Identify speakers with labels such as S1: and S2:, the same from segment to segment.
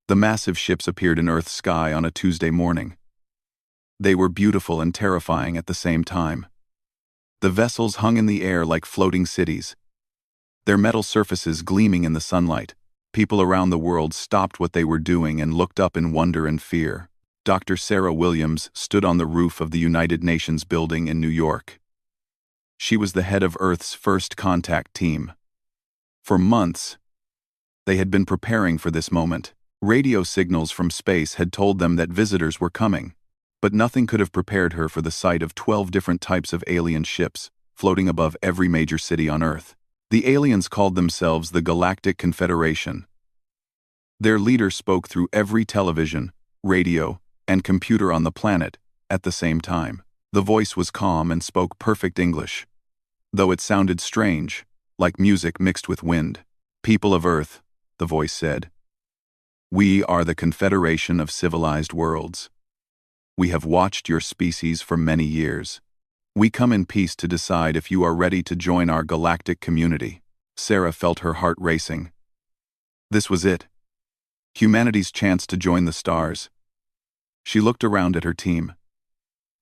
S1: The massive ships appeared in Earth's sky on a Tuesday morning. They were beautiful and terrifying at the same time. The vessels hung in the air like floating cities, their metal surfaces gleaming in the sunlight. People around the world stopped what they were doing and looked up in wonder and fear. Dr. Sarah Williams stood on the roof of the United Nations building in New York. She was the head of Earth's first contact team. For months, they had been preparing for this moment. Radio signals from space had told them that visitors were coming, but nothing could have prepared her for the sight of 12 different types of alien ships floating above every major city on Earth. The aliens called themselves the Galactic Confederation. Their leader spoke through every television, radio, and computer on the planet at the same time. The voice was calm and spoke perfect English, though it sounded strange, like music mixed with wind. "People of Earth," the voice said, "we are the Confederation of Civilized Worlds. We have watched your species for many years. We come in peace to decide if you are ready to join our galactic community." Sarah felt her heart racing. This was it. Humanity's chance to join the stars. She looked around at her team.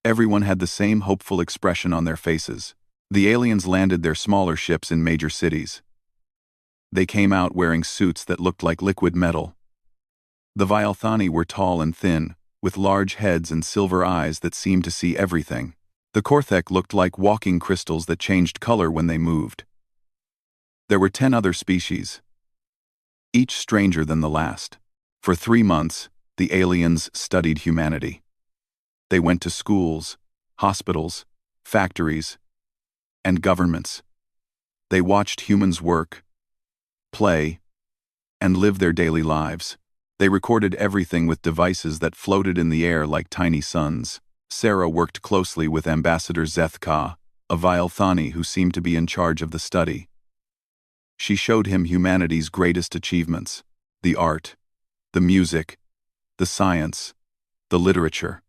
S1: Everyone had the same hopeful expression on their faces. The aliens landed their smaller ships in major cities. They came out wearing suits that looked like liquid metal. The Vialthani were tall and thin, with large heads and silver eyes that seemed to see everything. The Korthek looked like walking crystals that changed color when they moved. There were 10 other species, each stranger than the last. For 3 months, the aliens studied humanity. They went to schools, hospitals, factories, and governments. They watched humans work, play, and live their daily lives. They recorded everything with devices that floated in the air like tiny suns. Sarah worked closely with Ambassador Zethka, a Vialthani who seemed to be in charge of the study. She showed him humanity's greatest achievements: the art, the music, the science, the literature.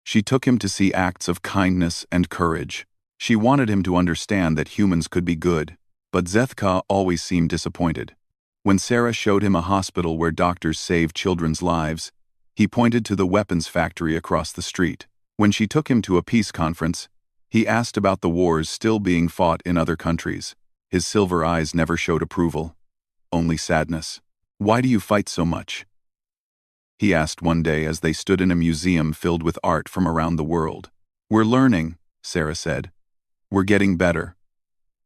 S1: She took him to see acts of kindness and courage. She wanted him to understand that humans could be good, but Zethka always seemed disappointed. When Sarah showed him a hospital where doctors saved children's lives, he pointed to the weapons factory across the street. When she took him to a peace conference, he asked about the wars still being fought in other countries. His silver eyes never showed approval, only sadness. "Why do you fight so much?" he asked one day as they stood in a museum filled with art from around the world. "We're learning," Sarah said. "We're getting better.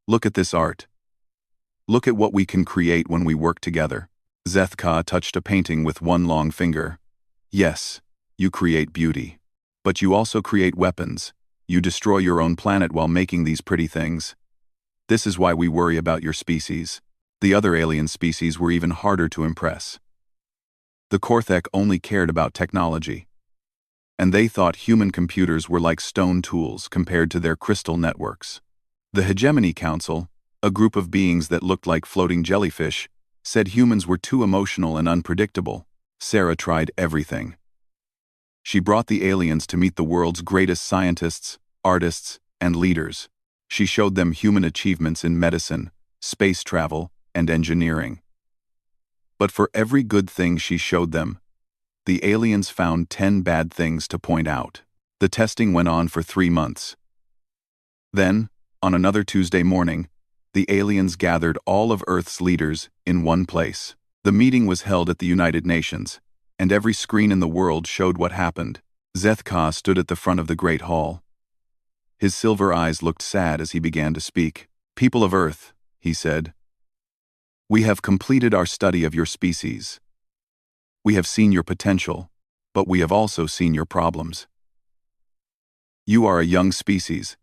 S1: Look at this art. Look at what we can create when we work together." Zethka touched a painting with one long finger. "Yes, you create beauty. But you also create weapons. You destroy your own planet while making these pretty things. This is why we worry about your species." The other alien species were even harder to impress. The Korthek only cared about technology, and they thought human computers were like stone tools compared to their crystal networks. The Hegemony Council, a group of beings that looked like floating jellyfish, said humans were too emotional and unpredictable. Sarah tried everything. She brought the aliens to meet the world's greatest scientists, artists, and leaders. She showed them human achievements in medicine, space travel, and engineering. But for every good thing she showed them, the aliens found 10 bad things to point out. The testing went on for 3 months. Then, on another Tuesday morning, the aliens gathered all of Earth's leaders in one place. The meeting was held at the United Nations, and every screen in the world showed what happened. Zethka stood at the front of the Great Hall. His silver eyes looked sad as he began to speak. "People of Earth," he said, "we have completed our study of your species. We have seen your potential, but we have also seen your problems. You are a young species,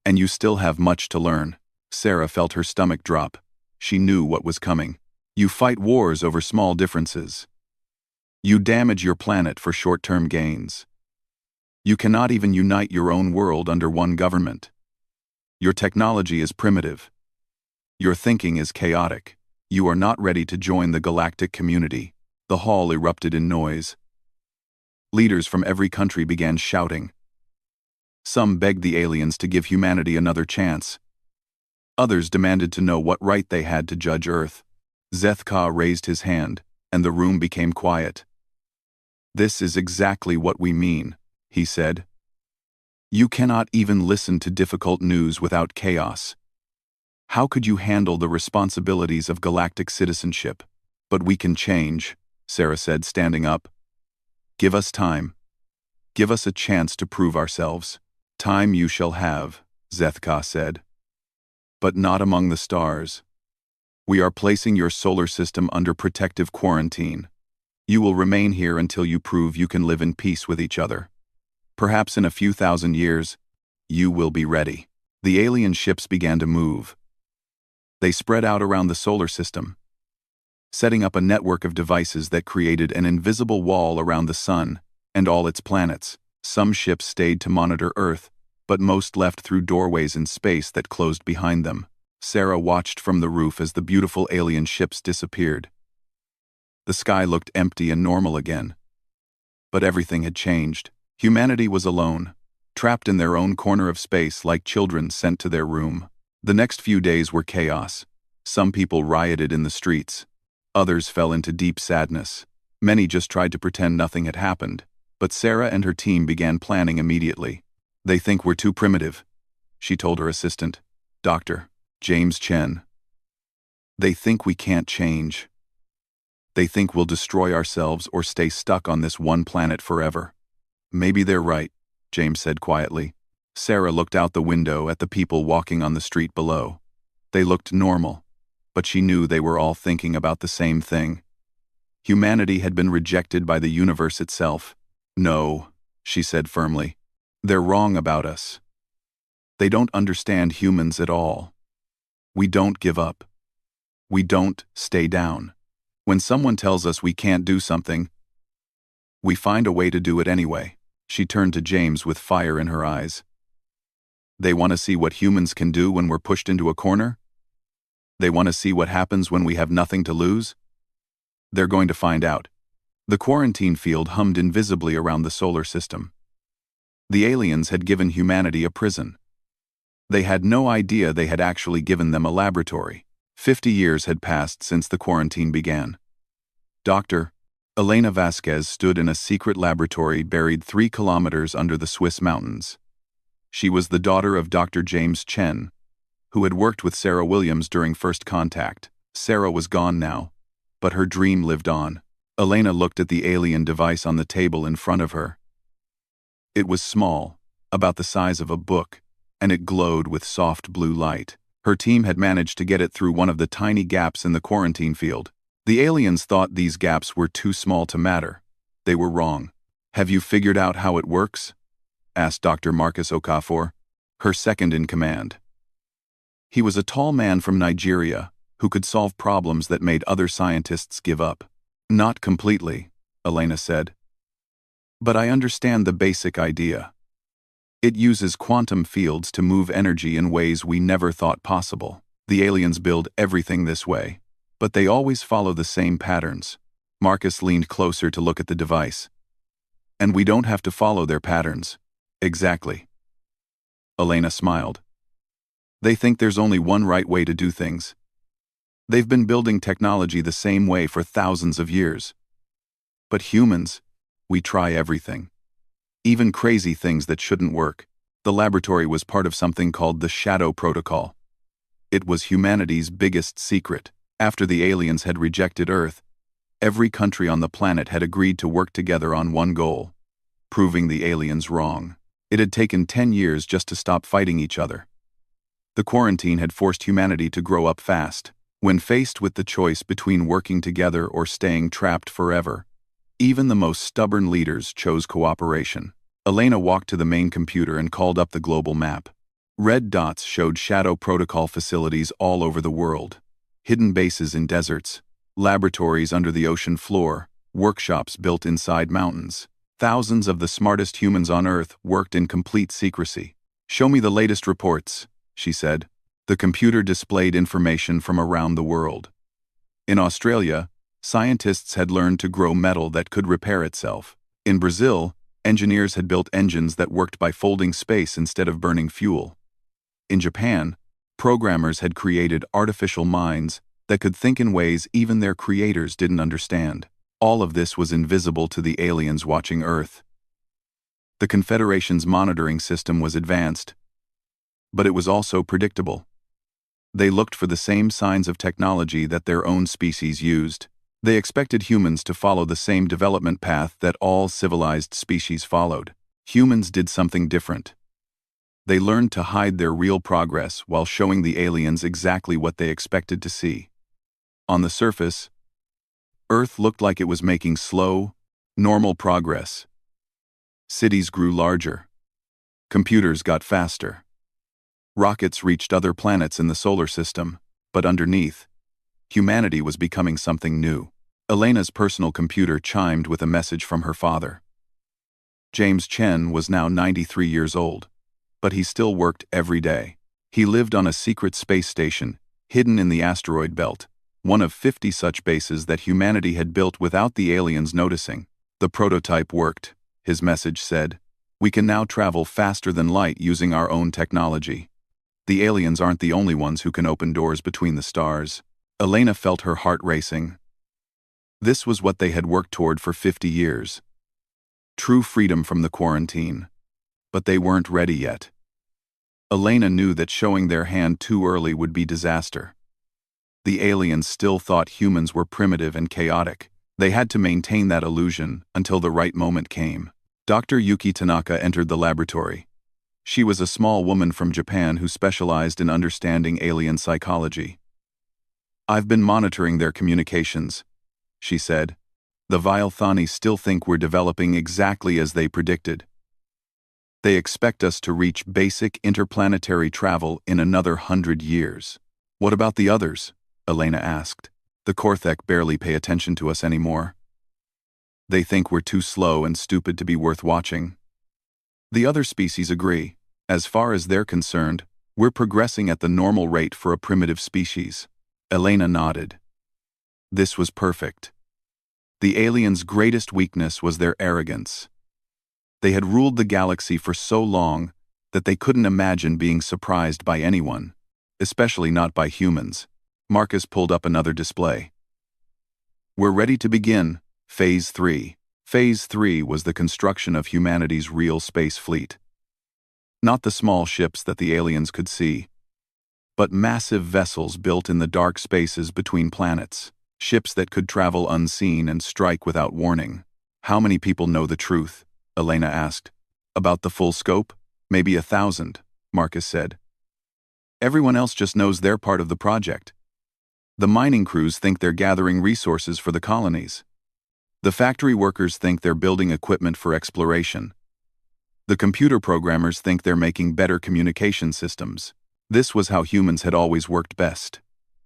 S1: and you still have much to learn." Sarah felt her stomach drop. She knew what was coming. You fight wars over small differences. You damage your planet for short-term gains. You cannot even unite your own world under one government. Your technology is primitive. Your thinking is chaotic. You are not ready to join the galactic community. The hall erupted in noise. Leaders from every country began shouting. Some begged the aliens to give humanity another chance. Others demanded to know what right they had to judge Earth. Zethka raised his hand. and the room became quiet. "This is exactly what we mean," he said. "You cannot even listen to difficult news without chaos. How could you handle the responsibilities of galactic citizenship?" "But we can change," Sarah said, standing up. "Give us time. Give us a chance to prove ourselves." "Time you shall have," Zethka said. "But not among the stars. We are placing your solar system under protective quarantine. You will remain here until you prove you can live in peace with each other. Perhaps in a few thousand years, you will be ready." The alien ships began to move. They spread out around the solar system, setting up a network of devices that created an invisible wall around the sun and all its planets. Some ships stayed to monitor Earth, but most left through doorways in space that closed behind them. Sarah watched from the roof as the beautiful alien ships disappeared. The sky looked empty and normal again. But everything had changed. Humanity was alone, trapped in their own corner of space like children sent to their room. The next few days were chaos. Some people rioted in the streets. Others fell into deep sadness. Many just tried to pretend nothing had happened. But Sarah and her team began planning immediately. "They think we're too primitive," she told her assistant, Dr. James Chen. "They think we can't change. They think we'll destroy ourselves or stay stuck on this one planet forever." "Maybe they're right," James said quietly. Sarah looked out the window at the people walking on the street below. They looked normal, but she knew they were all thinking about the same thing. Humanity had been rejected by the universe itself. "No," she said firmly. "They're wrong about us. They don't understand humans at all. We don't give up. We don't stay down. When someone tells us we can't do something, we find a way to do it anyway." She turned to James with fire in her eyes. "They want to see what humans can do when we're pushed into a corner? They want to see what happens when we have nothing to lose? They're going to find out." The quarantine field hummed invisibly around the solar system. The aliens had given humanity a prison. They had no idea they had actually given them a laboratory. 50 years had passed since the quarantine began. Dr. Elena Vasquez stood in a secret laboratory buried 3 kilometers under the Swiss mountains. She was the daughter of Dr. James Chen, who had worked with Sarah Williams during first contact. Sarah was gone now, but her dream lived on. Elena looked at the alien device on the table in front of her. It was small, about the size of a book, and it glowed with soft blue light. Her team had managed to get it through one of the tiny gaps in the quarantine field. The aliens thought these gaps were too small to matter. They were wrong. "Have you figured out how it works?" asked Dr. Marcus Okafor, her second in command. He was a tall man from Nigeria who could solve problems that made other scientists give up. "Not completely," Elena said. "But I understand the basic idea. It uses quantum fields to move energy in ways we never thought possible. The aliens build everything this way, but they always follow the same patterns." Marcus leaned closer to look at the device. "And we don't have to follow their patterns." "Exactly." Elena smiled. "They think there's only one right way to do things. They've been building technology the same way for thousands of years. But humans, we try everything. Even crazy things that shouldn't work." The laboratory was part of something called the Shadow Protocol. It was humanity's biggest secret. After the aliens had rejected Earth, every country on the planet had agreed to work together on one goal: proving the aliens wrong. It had taken 10 years just to stop fighting each other. The quarantine had forced humanity to grow up fast. When faced with the choice between working together or staying trapped forever, even the most stubborn leaders chose cooperation. Elena walked to the main computer and called up the global map. Red dots showed Shadow Protocol facilities all over the world. Hidden bases in deserts, laboratories under the ocean floor, workshops built inside mountains. Thousands of the smartest humans on Earth worked in complete secrecy. "Show me the latest reports," she said. The computer displayed information from around the world. In Australia, scientists had learned to grow metal that could repair itself. In Brazil, engineers had built engines that worked by folding space instead of burning fuel. In Japan, programmers had created artificial minds that could think in ways even their creators didn't understand. All of this was invisible to the aliens watching Earth. The Confederation's monitoring system was advanced, but it was also predictable. They looked for the same signs of technology that their own species used. They expected humans to follow the same development path that all civilized species followed. Humans did something different. They learned to hide their real progress while showing the aliens exactly what they expected to see. On the surface, Earth looked like it was making slow, normal progress. Cities grew larger. Computers got faster. Rockets reached other planets in the solar system, but underneath, humanity was becoming something new. Elena's personal computer chimed with a message from her father. James Chen was now 93 years old, but he still worked every day. He lived on a secret space station, hidden in the asteroid belt, one of 50 such bases that humanity had built without the aliens noticing. The prototype worked, his message said. We can now travel faster than light using our own technology. The aliens aren't the only ones who can open doors between the stars. Elena felt her heart racing. This was what they had worked toward for 50 years. True freedom from the quarantine. But they weren't ready yet. Elena knew that showing their hand too early would be disaster. The aliens still thought humans were primitive and chaotic. They had to maintain that illusion until the right moment came. Dr. Yuki Tanaka entered the laboratory. She was a small woman from Japan who specialized in understanding alien psychology. I've been monitoring their communications, she said. The Vilethani still think we're developing exactly as they predicted. They expect us to reach basic interplanetary travel in another 100 years. What about the others? Elena asked. The Korthek barely pay attention to us anymore. They think we're too slow and stupid to be worth watching. The other species agree. As far as they're concerned, we're progressing at the normal rate for a primitive species. Elena nodded. This was perfect. The aliens' greatest weakness was their arrogance. They had ruled the galaxy for so long that they couldn't imagine being surprised by anyone, especially not by humans. Marcus pulled up another display. We're ready to begin. Phase 3. Phase 3 was the construction of humanity's real space fleet. Not the small ships that the aliens could see, but massive vessels built in the dark spaces between planets, ships that could travel unseen and strike without warning. How many people know the truth? Elena asked. About the full scope? Maybe 1,000, Marcus said. Everyone else just knows their part of the project. The mining crews think they're gathering resources for the colonies. The factory workers think they're building equipment for exploration. The computer programmers think they're making better communication systems. This was how humans had always worked best.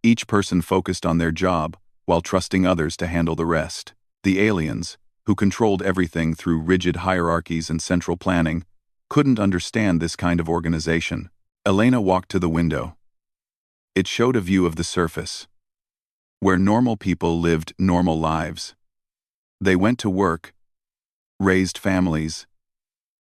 S1: Each person focused on their job, while trusting others to handle the rest. The aliens, who controlled everything through rigid hierarchies and central planning, couldn't understand this kind of organization. Elena walked to the window. It showed a view of the surface, where normal people lived normal lives. They went to work, raised families,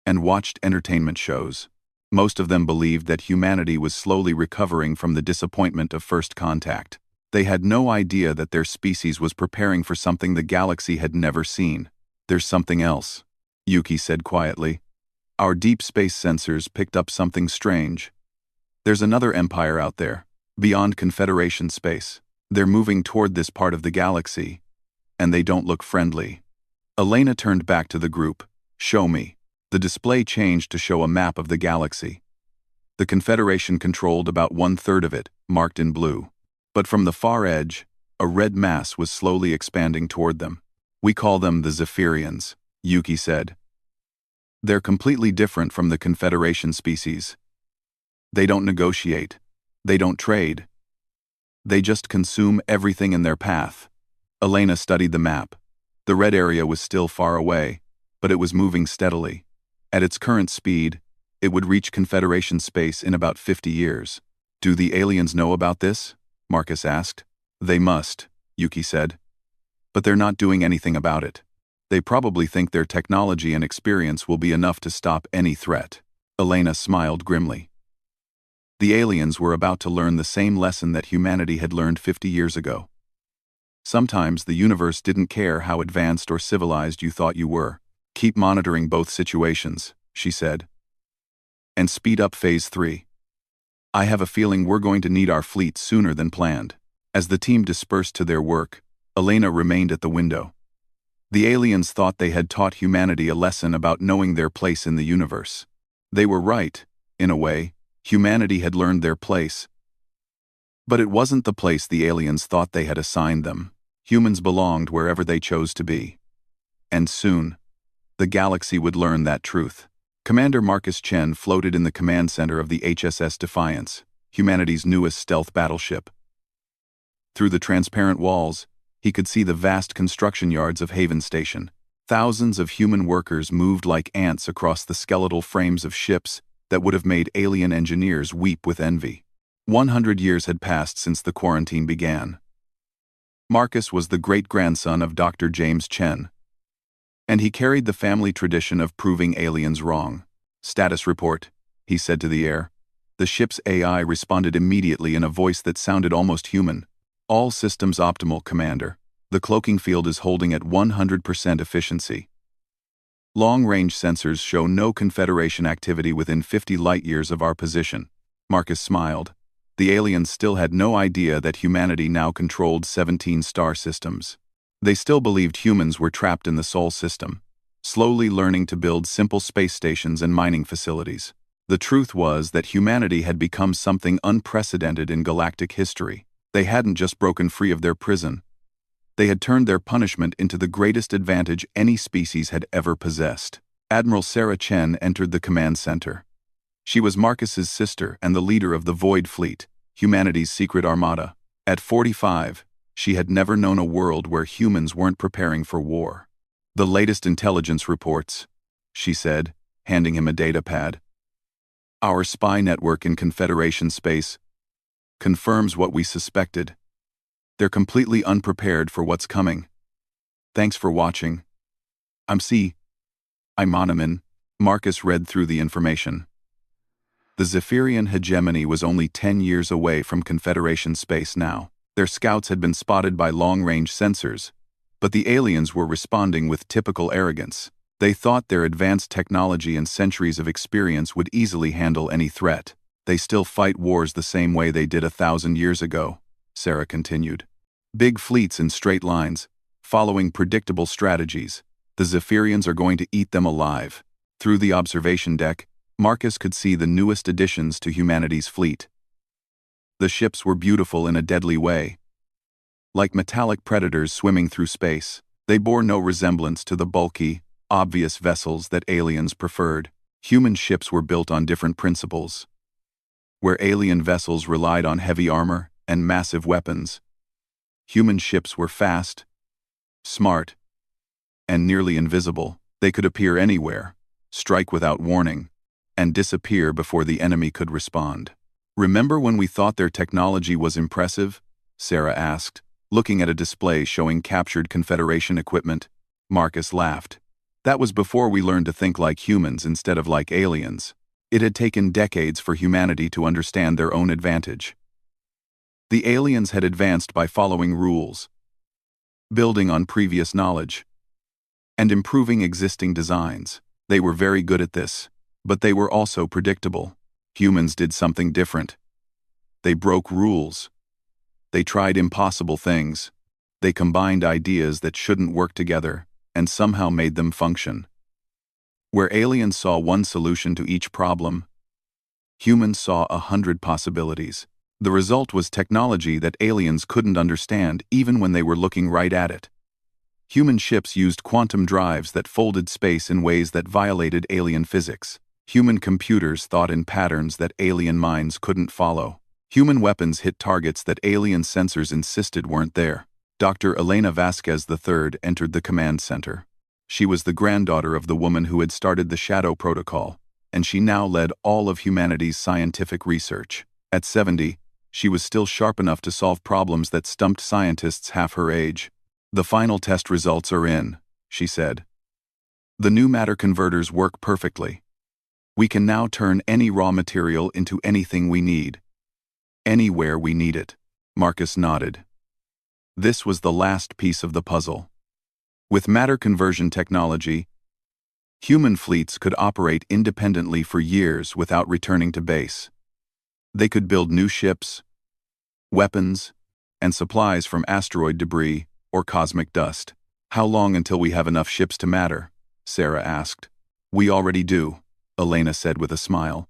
S1: and watched entertainment shows. Most of them believed that humanity was slowly recovering from the disappointment of first contact. They had no idea that their species was preparing for something the galaxy had never seen. There's something else, Yuki said quietly. Our deep space sensors picked up something strange. There's another empire out there, beyond Confederation space. They're moving toward this part of the galaxy, and they don't look friendly. Elena turned back to the group. Show me. The display changed to show a map of the galaxy. The Confederation controlled about 1/3 of it, marked in blue. But from the far edge, a red mass was slowly expanding toward them. We call them the Zephyrians, Yuki said. They're completely different from the Confederation species. They don't negotiate. They don't trade. They just consume everything in their path. Elena studied the map. The red area was still far away, but it was moving steadily. At its current speed, it would reach Confederation space in about 50 years. Do the aliens know about this? Marcus asked. They must, Yuki said. But they're not doing anything about it. They probably think their technology and experience will be enough to stop any threat. Elena smiled grimly. The aliens were about to learn the same lesson that humanity had learned 50 years ago. Sometimes the universe didn't care how advanced or civilized you thought you were. Keep monitoring both situations, she said. And speed up Phase 3. I have a feeling we're going to need our fleet sooner than planned. As the team dispersed to their work, Elena remained at the window. The aliens thought they had taught humanity a lesson about knowing their place in the universe. They were right, in a way. Humanity had learned their place. But it wasn't the place the aliens thought they had assigned them. Humans belonged wherever they chose to be. And soon, the galaxy would learn that truth. Commander Marcus Chen floated in the command center of the HSS Defiance, humanity's newest stealth battleship. Through the transparent walls, he could see the vast construction yards of Haven Station. Thousands of human workers moved like ants across the skeletal frames of ships that would have made alien engineers weep with envy. 100 years had passed since the quarantine began. Marcus was the great-grandson of Dr. James Chen, and he carried the family tradition of proving aliens wrong. "Status report," he said to the air. The ship's AI responded immediately in a voice that sounded almost human. "All systems optimal, Commander. The cloaking field is holding at 100% efficiency. Long-range sensors show no Confederation activity within 50 light-years of our position." Marcus smiled. The aliens still had no idea that humanity now controlled 17 star systems. They still believed humans were trapped in the Sol system, slowly learning to build simple space stations and mining facilities. The truth was that humanity had become something unprecedented in galactic history. They hadn't just broken free of their prison. They had turned their punishment into the greatest advantage any species had ever possessed. Admiral Sarah Chen entered the command center. She was Marcus's sister and the leader of the Void Fleet, humanity's secret armada. At 45, she had never known a world where humans weren't preparing for war. "The latest intelligence reports," she said, handing him a data pad. "Our spy network in Confederation space confirms what we suspected. They're completely unprepared for what's coming. Thanks for watching. I'm Monoman." Marcus read through the information. The Zephyrian hegemony was only 10 years away from Confederation space now. Their scouts had been spotted by long-range sensors, but the aliens were responding with typical arrogance. They thought their advanced technology and centuries of experience would easily handle any threat. "They still fight wars the same way they did 1,000 years ago," Sarah continued. "Big fleets in straight lines, following predictable strategies. The Zephyrians are going to eat them alive." Through the observation deck, Marcus could see the newest additions to humanity's fleet. The ships were beautiful in a deadly way. Like metallic predators swimming through space, they bore no resemblance to the bulky, obvious vessels that aliens preferred. Human ships were built on different principles. Where alien vessels relied on heavy armor and massive weapons, human ships were fast, smart, and nearly invisible. They could appear anywhere, strike without warning, and disappear before the enemy could respond. "Remember when we thought their technology was impressive?" Sarah asked, looking at a display showing captured Confederation equipment. Marcus laughed. "That was before we learned to think like humans instead of like aliens. It had taken decades for humanity to understand their own advantage. The aliens had advanced by following rules, building on previous knowledge, and improving existing designs. They were very good at this, but they were also predictable. Humans did something different. They broke rules. They tried impossible things. They combined ideas that shouldn't work together, and somehow made them function. Where aliens saw one solution to each problem, humans saw 100 possibilities. The result was technology that aliens couldn't understand even when they were looking right at it. Human ships used quantum drives that folded space in ways that violated alien physics. Human computers thought in patterns that alien minds couldn't follow. Human weapons hit targets that alien sensors insisted weren't there. Dr. Elena Vasquez III entered the command center. She was the granddaughter of the woman who had started the Shadow Protocol, and she now led all of humanity's scientific research. At 70, she was still sharp enough to solve problems that stumped scientists half her age. "The final test results are in," she said. "The new matter converters work perfectly. We can now turn any raw material into anything we need. Anywhere we need it. Marcus nodded. This was the last piece of the puzzle. With matter conversion technology, human fleets could operate independently for years without returning to base. They could build new ships, weapons, and supplies from asteroid debris or cosmic dust. How long until we have enough ships to matter? Sarah asked. We already do, Elena said with a smile.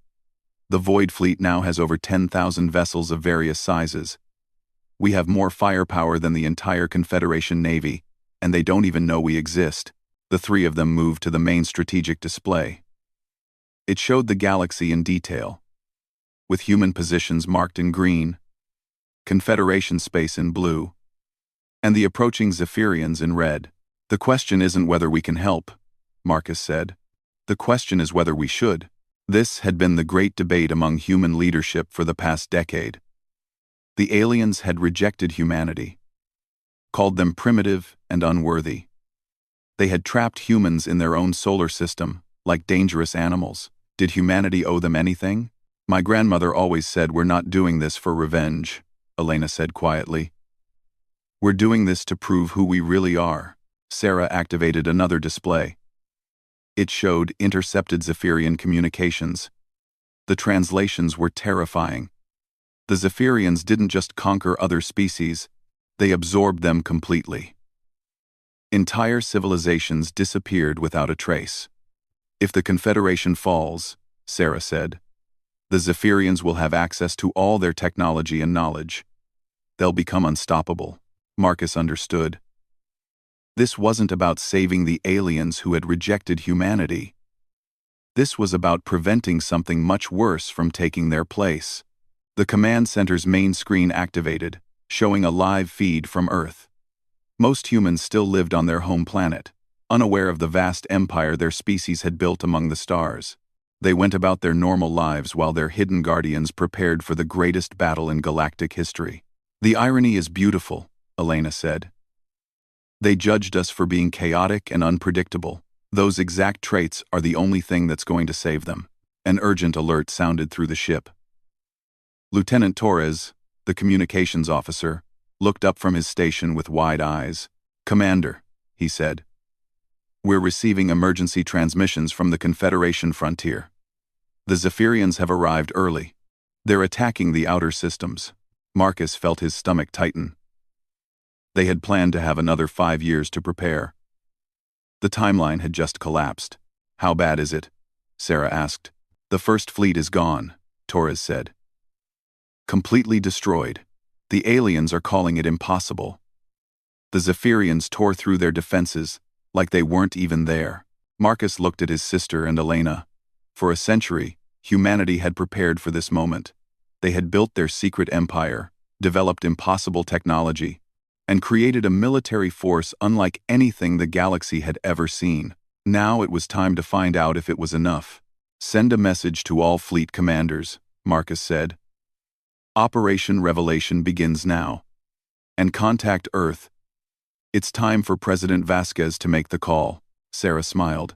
S1: The Void Fleet now has over 10,000 vessels of various sizes. We have more firepower than the entire Confederation Navy, and they don't even know we exist. The three of them moved to the main strategic display. It showed the galaxy in detail, with human positions marked in green, Confederation space in blue, and the approaching Zephyrians in red. The question isn't whether we can help, Marcus said. The question is whether we should. This had been the great debate among human leadership for the past decade. The aliens had rejected humanity, called them primitive and unworthy. They had trapped humans in their own solar system, like dangerous animals. Did humanity owe them anything? My grandmother always said we're not doing this for revenge, Elena said quietly. We're doing this to prove who we really are. Sarah activated another display. It showed intercepted Zephyrian communications. The translations were terrifying. The Zephyrians didn't just conquer other species, they absorbed them completely. Entire civilizations disappeared without a trace. If the Confederation falls, Sarah said, the Zephyrians will have access to all their technology and knowledge. They'll become unstoppable. Marcus understood. This wasn't about saving the aliens who had rejected humanity. This was about preventing something much worse from taking their place. The command center's main screen activated, showing a live feed from Earth. Most humans still lived on their home planet, unaware of the vast empire their species had built among the stars. They went about their normal lives while their hidden guardians prepared for the greatest battle in galactic history. The irony is beautiful, Elena said. They judged us for being chaotic and unpredictable. Those exact traits are the only thing that's going to save them. An urgent alert sounded through the ship. Lieutenant Torres, the communications officer, looked up from his station with wide eyes. Commander, he said. We're receiving emergency transmissions from the Confederation frontier. The Zephyrians have arrived early. They're attacking the outer systems. Marcus felt his stomach tighten. They had planned to have another 5 years to prepare. The timeline had just collapsed. How bad is it? Sarah asked. The first fleet is gone, Torres said. Completely destroyed. The aliens are calling it impossible. The Zephyrians tore through their defenses, like they weren't even there. Marcus looked at his sister and Elena. For a century, humanity had prepared for this moment. They had built their secret empire, developed impossible technology, and created a military force unlike anything the galaxy had ever seen. Now it was time to find out if it was enough. Send a message to all fleet commanders, Marcus said. Operation Revelation begins now. And contact Earth. It's time for President Vasquez to make the call, Sarah smiled.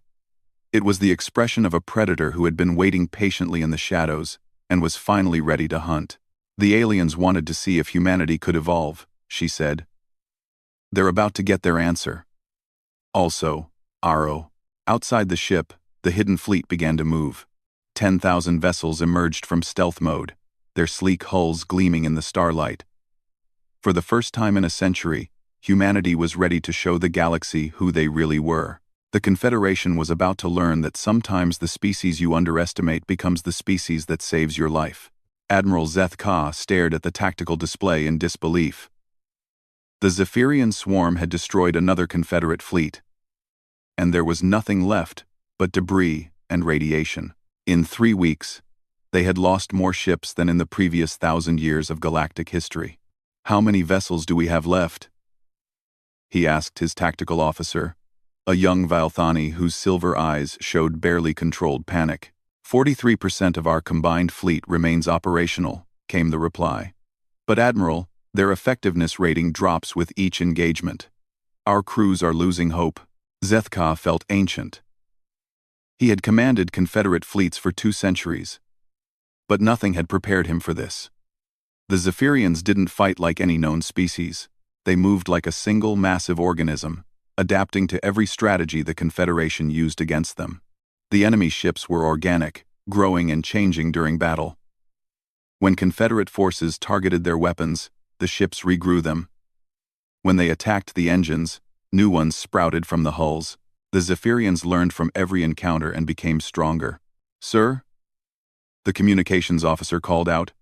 S1: It was the expression of a predator who had been waiting patiently in the shadows and was finally ready to hunt. The aliens wanted to see if humanity could evolve, she said. They're about to get their answer. Also, Aro. Outside the ship, the hidden fleet began to move. 10,000 vessels emerged from stealth mode, their sleek hulls gleaming in the starlight. For the first time in a century, humanity was ready to show the galaxy who they really were. The Confederation was about to learn that sometimes the species you underestimate becomes the species that saves your life. Admiral Zeth Ka stared at the tactical display in disbelief. The Zephyrian swarm had destroyed another Confederate fleet, and there was nothing left but debris and radiation. In 3 weeks, they had lost more ships than in the previous 1,000 years of galactic history. How many vessels do we have left? He asked his tactical officer, a young Valthani whose silver eyes showed barely controlled panic. 43% of our combined fleet remains operational, came the reply. But Admiral, their effectiveness rating drops with each engagement. Our crews are losing hope. Zethka felt ancient. He had commanded Confederate fleets for 2 centuries, but nothing had prepared him for this. The Zephyrians didn't fight like any known species. They moved like a single massive organism, adapting to every strategy the Confederation used against them. The enemy ships were organic, growing and changing during battle. When Confederate forces targeted their weapons, the ships regrew them. When they attacked the engines, new ones sprouted from the hulls. The Zephyrians learned from every encounter and became stronger. "Sir?" the communications officer called out.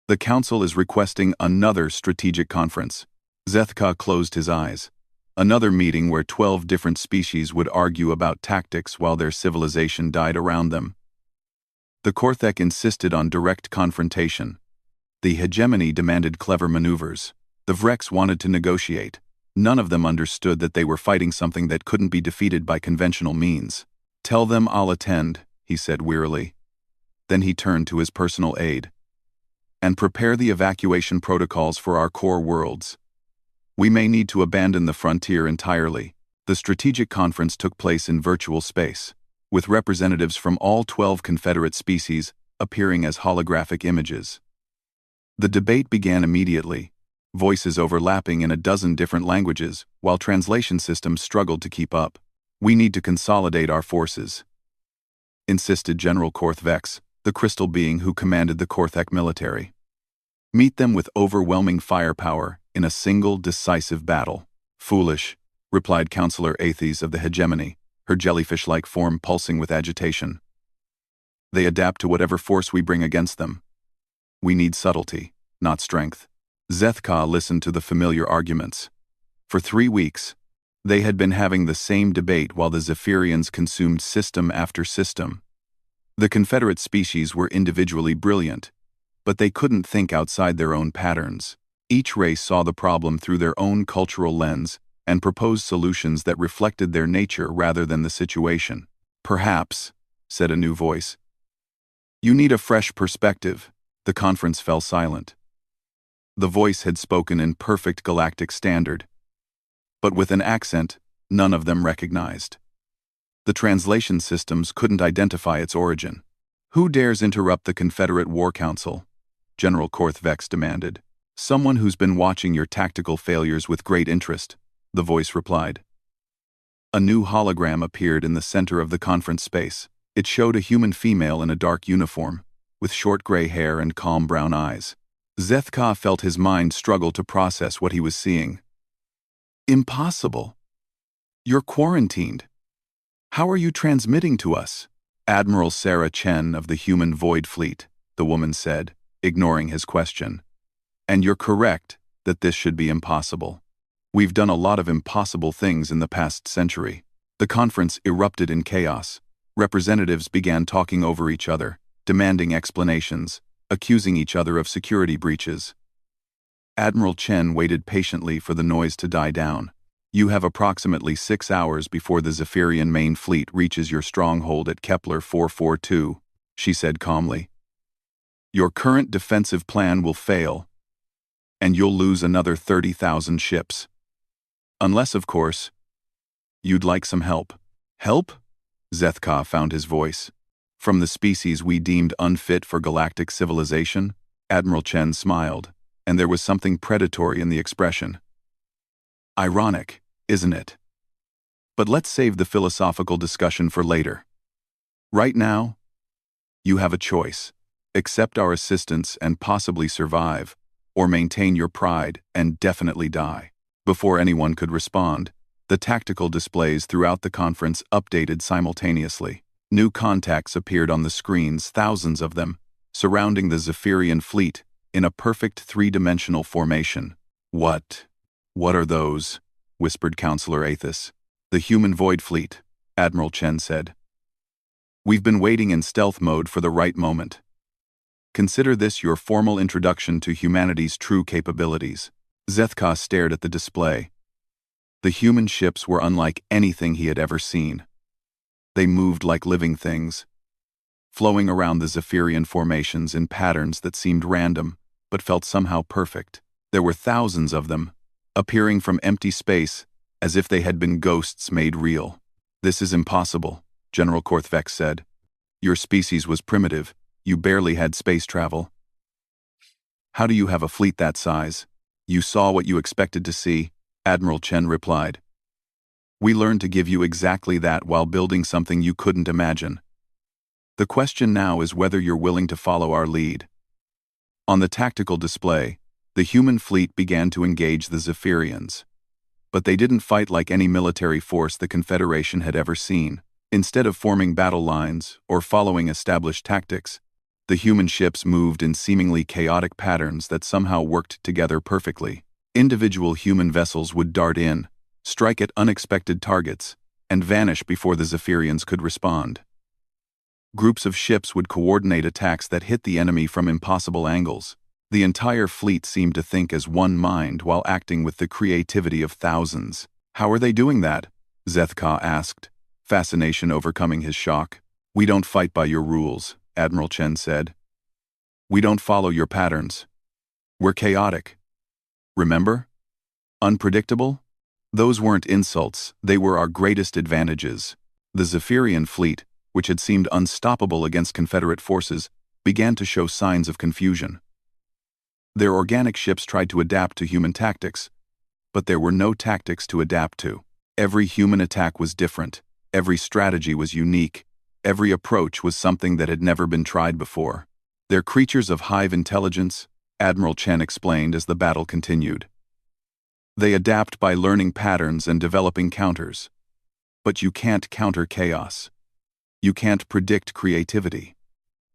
S1: "The Council is requesting another strategic conference." Zethka closed his eyes. Another meeting where 12 different species would argue about tactics while their civilization died around them. The Korthek insisted on direct confrontation. The hegemony demanded clever maneuvers. The Vreks wanted to negotiate. None of them understood that they were fighting something that couldn't be defeated by conventional means. "Tell them I'll attend," he said wearily. Then he turned to his personal aide. "And prepare the evacuation protocols for our core worlds. We may need to abandon the frontier entirely." The strategic conference took place in virtual space, with representatives from all 12 Confederate species appearing as holographic images. The debate began immediately, voices overlapping in a dozen different languages, while translation systems struggled to keep up. "We need to consolidate our forces," insisted General Korthvex, the crystal being who commanded the Korthek military. "Meet them with overwhelming firepower in a single decisive battle." "Foolish," replied Counselor Aethes of the hegemony, her jellyfish-like form pulsing with agitation. "They adapt to whatever force we bring against them. We need subtlety, not strength." Zethka listened to the familiar arguments. For 3 weeks, they had been having the same debate while the Zephyrians consumed system after system. The Confederate species were individually brilliant, but they couldn't think outside their own patterns. Each race saw the problem through their own cultural lens and proposed solutions that reflected their nature rather than the situation. "Perhaps," said a new voice, "you need a fresh perspective." The conference fell silent. The voice had spoken in perfect galactic standard, but with an accent none of them recognized. The translation systems couldn't identify its origin. "Who dares interrupt the Confederate War Council?" General Korthvex demanded. "Someone who's been watching your tactical failures with great interest," the voice replied. A new hologram appeared in the center of the conference space. It showed a human female in a dark uniform, with short gray hair and calm brown eyes. Zethka felt his mind struggle to process what he was seeing. "Impossible. You're quarantined. How are you transmitting to us?" "Admiral Sarah Chen of the Human Void Fleet," the woman said, ignoring his question. "And you're correct that this should be impossible. We've done a lot of impossible things in the past century." The conference erupted in chaos. Representatives began talking over each other, demanding explanations, accusing each other of security breaches. Admiral Chen waited patiently for the noise to die down. "You have approximately 6 hours before the Zephyrian main fleet reaches your stronghold at Kepler 442, she said calmly. "Your current defensive plan will fail, and you'll lose another 30,000 ships. Unless, of course, you'd like some help." "Help?" Zethka found his voice. "From the species we deemed unfit for galactic civilization?" Admiral Chen smiled, and there was something predatory in the expression. "Ironic, isn't it? But let's save the philosophical discussion for later. Right now, you have a choice. Accept our assistance and possibly survive, or maintain your pride and definitely die." Before anyone could respond, the tactical displays throughout the conference updated simultaneously. New contacts appeared on the screens, thousands of them, surrounding the Zephyrian fleet in a perfect 3-dimensional formation. What are those?" whispered Counselor Aethys. "The Human Void Fleet," Admiral Chen said. "We've been waiting in stealth mode for the right moment. Consider this your formal introduction to humanity's true capabilities." Zethka stared at the display. The human ships were unlike anything he had ever seen. They moved like living things, flowing around the Zephyrian formations in patterns that seemed random, but felt somehow perfect. There were thousands of them, appearing from empty space as if they had been ghosts made real. "This is impossible," General Korthvek said. Your species was primitive. You barely had space travel. How do you have a fleet that size? You saw what you expected to see, Admiral Chen replied. We learned to give you exactly that while building something you couldn't imagine. The question now is whether you're willing to follow our lead. On the tactical display, the human fleet began to engage the Zephyrians. But they didn't fight like any military force the Confederation had ever seen. Instead of forming battle lines or following established tactics, the human ships moved in seemingly chaotic patterns that somehow worked together perfectly. Individual human vessels would dart in, strike at unexpected targets, and vanish before the Zephyrians could respond. Groups of ships would coordinate attacks that hit the enemy from impossible angles. The entire fleet seemed to think as one mind while acting with the creativity of thousands. How are they doing that? Zethka asked, fascination overcoming his shock. We don't fight by your rules, Admiral Chen said. We don't follow your patterns. We're chaotic. Remember? Unpredictable? Those weren't insults, they were our greatest advantages. The Zephyrian fleet, which had seemed unstoppable against Confederate forces, began to show signs of confusion. Their organic ships tried to adapt to human tactics, but there were no tactics to adapt to. Every human attack was different, every strategy was unique, every approach was something that had never been tried before. They're creatures of hive intelligence, Admiral Chen explained as the battle continued. They adapt by learning patterns and developing counters. But you can't counter chaos. You can't predict creativity.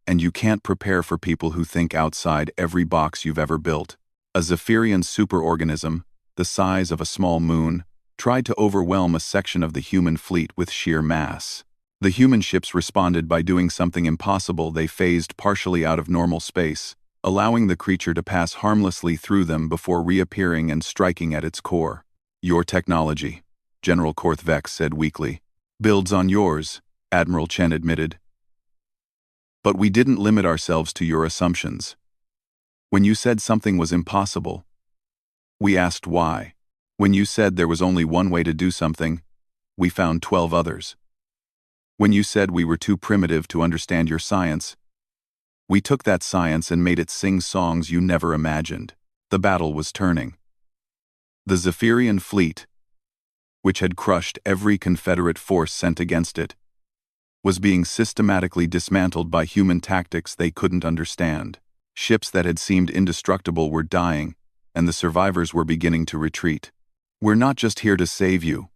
S1: And you can't prepare for people who think outside every box you've ever built. A Zephyrian superorganism, the size of a small moon, tried to overwhelm a section of the human fleet with sheer mass. The human ships responded by doing something impossible. They phased partially out of normal space, allowing the creature to pass harmlessly through them before reappearing and striking at its core. Your technology, General Korthvek said weakly. Builds on yours, Admiral Chen admitted. But we didn't limit ourselves to your assumptions. When you said something was impossible, we asked why. When you said there was only one way to do something, we found 12 others. When you said we were too primitive to understand your science, we took that science and made it sing songs you never imagined. The battle was turning. The Zephyrian fleet, which had crushed every Confederate force sent against it, was being systematically dismantled by human tactics they couldn't understand. Ships that had seemed indestructible were dying, and the survivors were beginning to retreat. We're not just here to save you,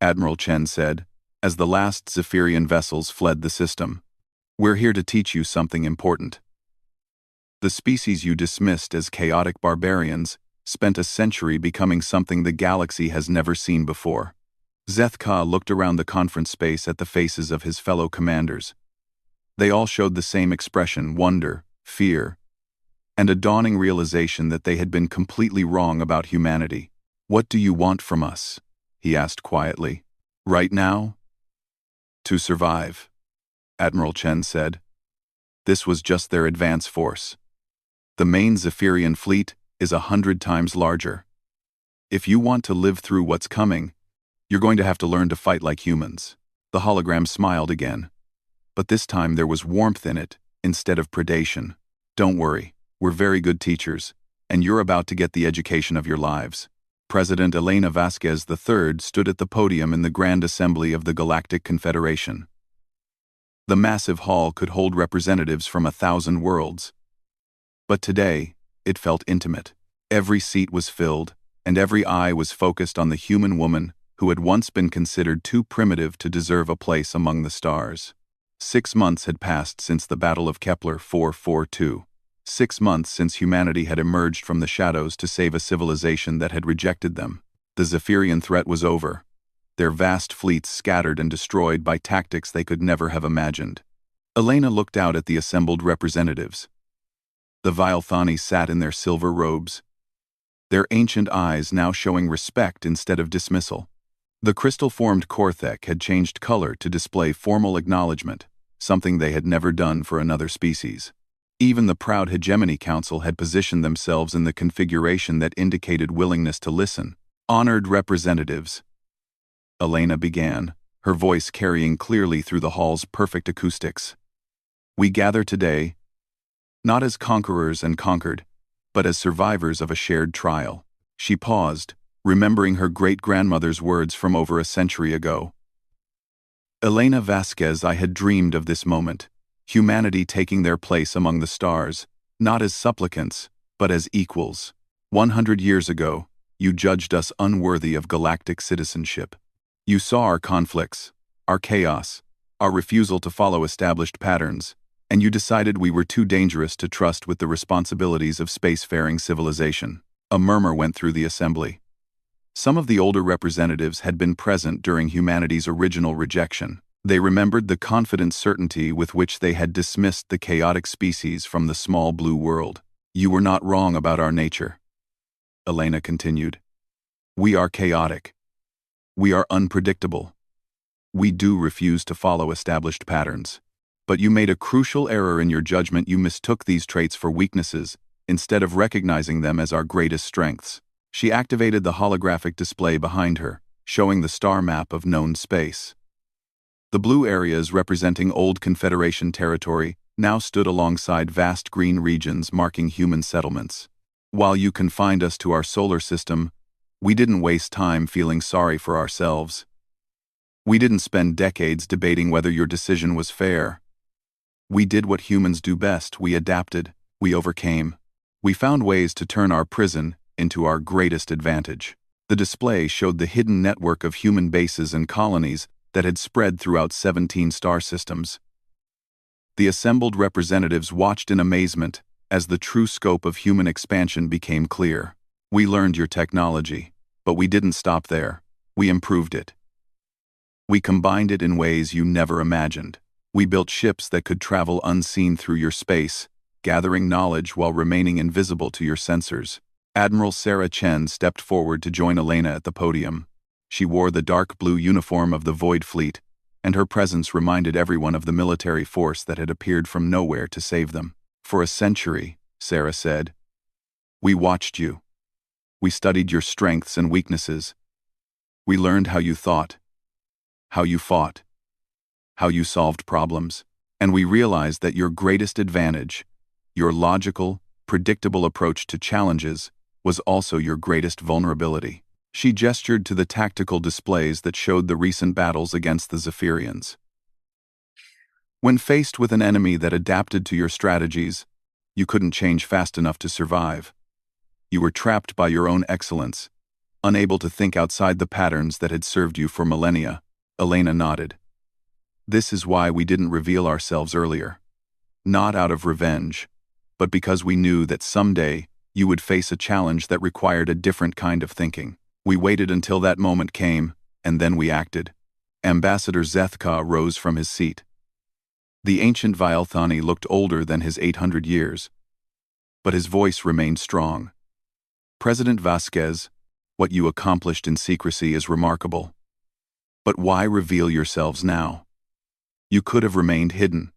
S1: Admiral Chen said, as the last Zephyrian vessels fled the system. We're here to teach you something important. The species you dismissed as chaotic barbarians spent a century becoming something the galaxy has never seen before. Zethka looked around the conference space at the faces of his fellow commanders. They all showed the same expression: wonder, fear, and a dawning realization that they had been completely wrong about humanity. What do you want from us? He asked quietly. Right now? To survive, Admiral Chen said. This was just their advance force. The main Zephyrian fleet is 100 times larger. If you want to live through what's coming, you're going to have to learn to fight like humans. The hologram smiled again, but this time there was warmth in it instead of predation. Don't worry, we're very good teachers, and you're about to get the education of your lives. President Elena Vasquez III stood at the podium in the Grand Assembly of the Galactic Confederation. The massive hall could hold representatives from 1,000 worlds. But today, it felt intimate. Every seat was filled, and every eye was focused on the human woman who had once been considered too primitive to deserve a place among the stars. 6 months had passed since the Battle of Kepler 442. 6 months since humanity had emerged from the shadows to save a civilization that had rejected them. The Zephyrian threat was over, their vast fleets scattered and destroyed by tactics they could never have imagined. Elena looked out at the assembled representatives. The Vilethani sat in their silver robes, their ancient eyes now showing respect instead of dismissal. The crystal-formed Korthek had changed color to display formal acknowledgement, something they had never done for another species. Even the proud Hegemony Council had positioned themselves in the configuration that indicated willingness to listen. Honored representatives, Elena began, her voice carrying clearly through the hall's perfect acoustics. "We gather today, not as conquerors and conquered, but as survivors of a shared trial." She paused, remembering her great-grandmother's words from over a century ago. Elena Vasquez, I had dreamed of this moment, humanity taking their place among the stars, not as supplicants, but as equals. 100 years ago, you judged us unworthy of galactic citizenship. You saw our conflicts, our chaos, our refusal to follow established patterns, and you decided we were too dangerous to trust with the responsibilities of spacefaring civilization. A murmur went through the assembly. Some of the older representatives had been present during humanity's original rejection. They remembered the confident certainty with which they had dismissed the chaotic species from the small blue world. "You were not wrong about our nature," Elena continued. "We are chaotic. We are unpredictable. We do refuse to follow established patterns. But you made a crucial error in your judgment. You mistook these traits for weaknesses, instead of recognizing them as our greatest strengths." She activated the holographic display behind her, showing the star map of known space. The blue areas representing old Confederation territory now stood alongside vast green regions marking human settlements. "While you confined us to our solar system, we didn't waste time feeling sorry for ourselves. We didn't spend decades debating whether your decision was fair. We did what humans do best. We adapted. We overcame. We found ways to turn our prison into our greatest advantage." The display showed the hidden network of human bases and colonies that had spread throughout 17 star systems. The assembled representatives watched in amazement as the true scope of human expansion became clear. "We learned your technology, but we didn't stop there. We improved it. We combined it in ways you never imagined. We built ships that could travel unseen through your space, gathering knowledge while remaining invisible to your sensors." Admiral Sarah Chen stepped forward to join Elena at the podium. She wore the dark blue uniform of the Void Fleet, and her presence reminded everyone of the military force that had appeared from nowhere to save them. "For a century," Sarah said, "we watched you. We studied your strengths and weaknesses. We learned how you thought, how you fought, how you solved problems, and we realized that your greatest advantage, your logical, predictable approach to challenges, was also your greatest vulnerability." She gestured to the tactical displays that showed the recent battles against the Zephyrians. "When faced with an enemy that adapted to your strategies, you couldn't change fast enough to survive. You were trapped by your own excellence, unable to think outside the patterns that had served you for millennia." Elena nodded. "This is why we didn't reveal ourselves earlier. Not out of revenge, but because we knew that someday you would face a challenge that required a different kind of thinking. We waited until that moment came, and then we acted." Ambassador Zethka rose from his seat. The ancient Vialthani looked older than his 800 years, but his voice remained strong. "President Vasquez, what you accomplished in secrecy is remarkable. But why reveal yourselves now? You could have remained hidden.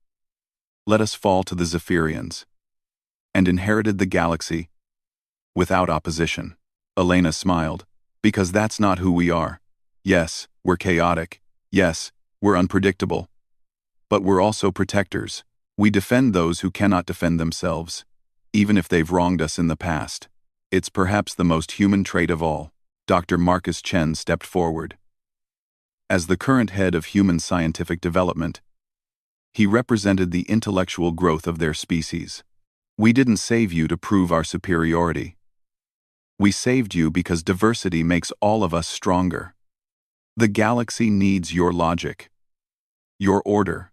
S1: Let us fall to the Zephyrians, and inherited the galaxy without opposition." Elena smiled. "Because that's not who we are. Yes, we're chaotic. Yes, we're unpredictable. But we're also protectors. We defend those who cannot defend themselves, even if they've wronged us in the past. It's perhaps the most human trait of all." Dr. Marcus Chen stepped forward. As the current head of human scientific development, he represented the intellectual growth of their species. "We didn't save you to prove our superiority. We saved you because diversity makes all of us stronger. The galaxy needs your logic, your order,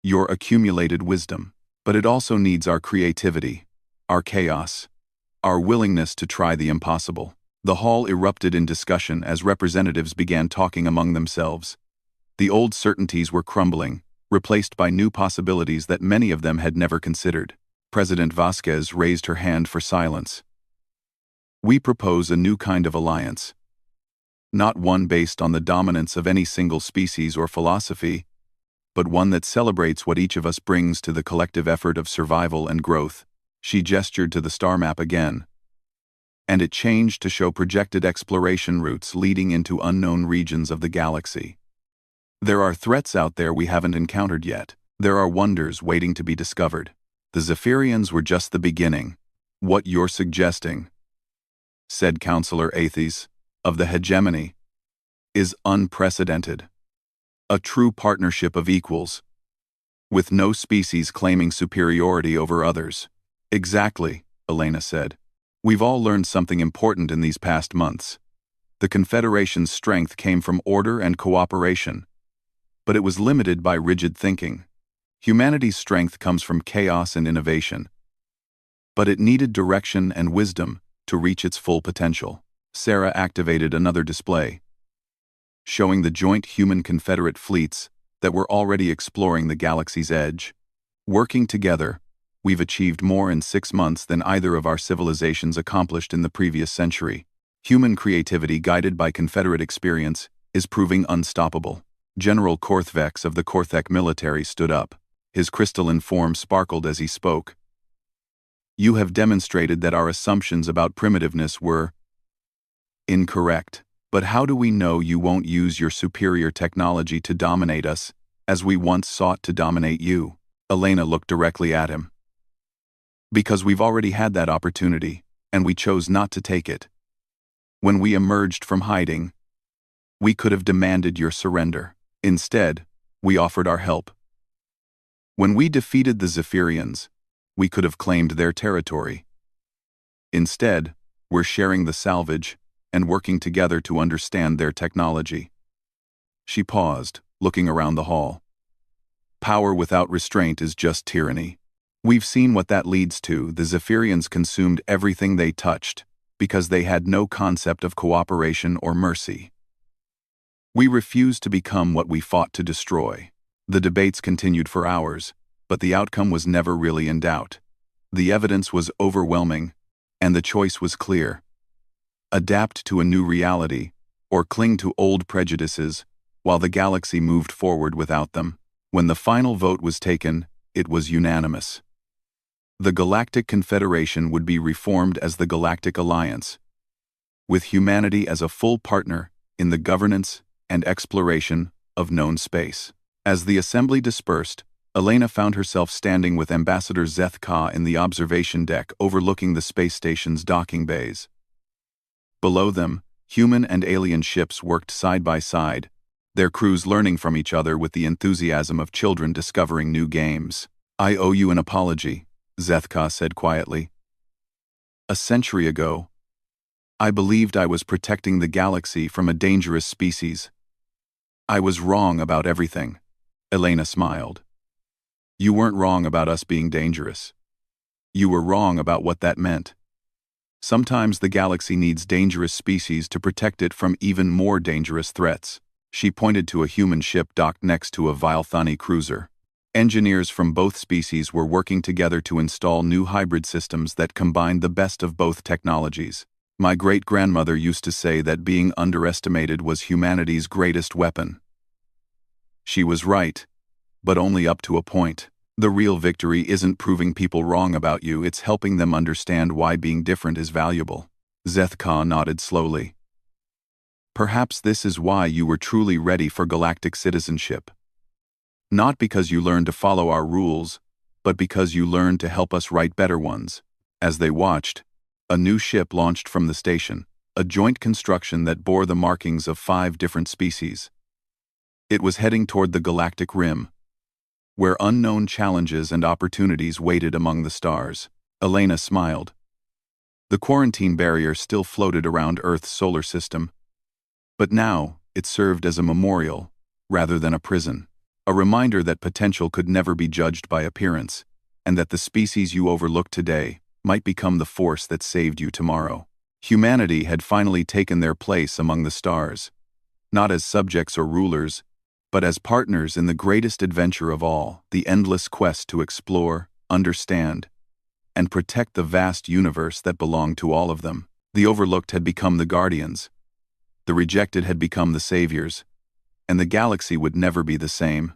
S1: your accumulated wisdom, but it also needs our creativity, our chaos, our willingness to try the impossible." The hall erupted in discussion as representatives began talking among themselves. The old certainties were crumbling, replaced by new possibilities that many of them had never considered. President Vasquez raised her hand for silence. "We propose a new kind of alliance. Not one based on the dominance of any single species or philosophy, but one that celebrates what each of us brings to the collective effort of survival and growth." She gestured to the star map again, and it changed to show projected exploration routes leading into unknown regions of the galaxy. There are threats out there we haven't encountered yet. There are wonders waiting to be discovered. The Zephyrians were just the beginning. What you're suggesting, said Counselor Aethes, of the hegemony, is unprecedented. A true partnership of equals, with no species claiming superiority over others. Exactly, Elena said. We've all learned something important in these past months. The Confederation's strength came from order and cooperation, but it was limited by rigid thinking. Humanity's strength comes from chaos and innovation, but it needed direction and wisdom to reach its full potential. Sarah activated another display, showing the joint human-Confederate fleets that were already exploring the galaxy's edge. Working together, we've achieved more in 6 months than either of our civilizations accomplished in the previous century. Human creativity guided by Confederate experience is proving unstoppable. General Korthvex of the Korthek military stood up. His crystalline form sparkled as he spoke. You have demonstrated that our assumptions about primitiveness were incorrect. But how do we know you won't use your superior technology to dominate us, as we once sought to dominate you? Elena looked directly at him. Because we've already had that opportunity, and we chose not to take it. When we emerged from hiding, we could have demanded your surrender. Instead, we offered our help. When we defeated the Zephyrians, we could have claimed their territory. Instead, we're sharing the salvage and working together to understand their technology. She paused, looking around the hall. Power without restraint is just tyranny. We've seen what that leads to. The Zephyrians consumed everything they touched, because they had no concept of cooperation or mercy. We refused to become what we fought to destroy. The debates continued for hours, but the outcome was never really in doubt. The evidence was overwhelming, and the choice was clear. Adapt to a new reality, or cling to old prejudices, while the galaxy moved forward without them. When the final vote was taken, it was unanimous. The Galactic Confederation would be reformed as the Galactic Alliance, with humanity as a full partner in the governance and exploration of known space. As the assembly dispersed, Elena found herself standing with Ambassador Zeth Ka in the observation deck overlooking the space station's docking bays. Below them, human and alien ships worked side by side, their crews learning from each other with the enthusiasm of children discovering new games. I owe you an apology, Zeth Ka said quietly. A century ago, I believed I was protecting the galaxy from a dangerous species. I was wrong about everything. Elena smiled. You weren't wrong about us being dangerous. You were wrong about what that meant. Sometimes the galaxy needs dangerous species to protect it from even more dangerous threats. She pointed to a human ship docked next to a Vilethani cruiser. Engineers from both species were working together to install new hybrid systems that combined the best of both technologies. My great-grandmother used to say that being underestimated was humanity's greatest weapon. She was right, but only up to a point. The real victory isn't proving people wrong about you, it's helping them understand why being different is valuable. Zeth Ka nodded slowly. Perhaps this is why you were truly ready for galactic citizenship. Not because you learned to follow our rules, but because you learned to help us write better ones. As they watched, a new ship launched from the station, a joint construction that bore the markings of 5 different species. It was heading toward the galactic rim, where unknown challenges and opportunities waited among the stars. Elena smiled. The quarantine barrier still floated around Earth's solar system, but now it served as a memorial rather than a prison, a reminder that potential could never be judged by appearance, and that the species you overlook today might become the force that saved you tomorrow. Humanity had finally taken their place among the stars, not as subjects or rulers, but as partners in the greatest adventure of all, the endless quest to explore, understand, and protect the vast universe that belonged to all of them. The overlooked had become the guardians, the rejected had become the saviors, and the galaxy would never be the same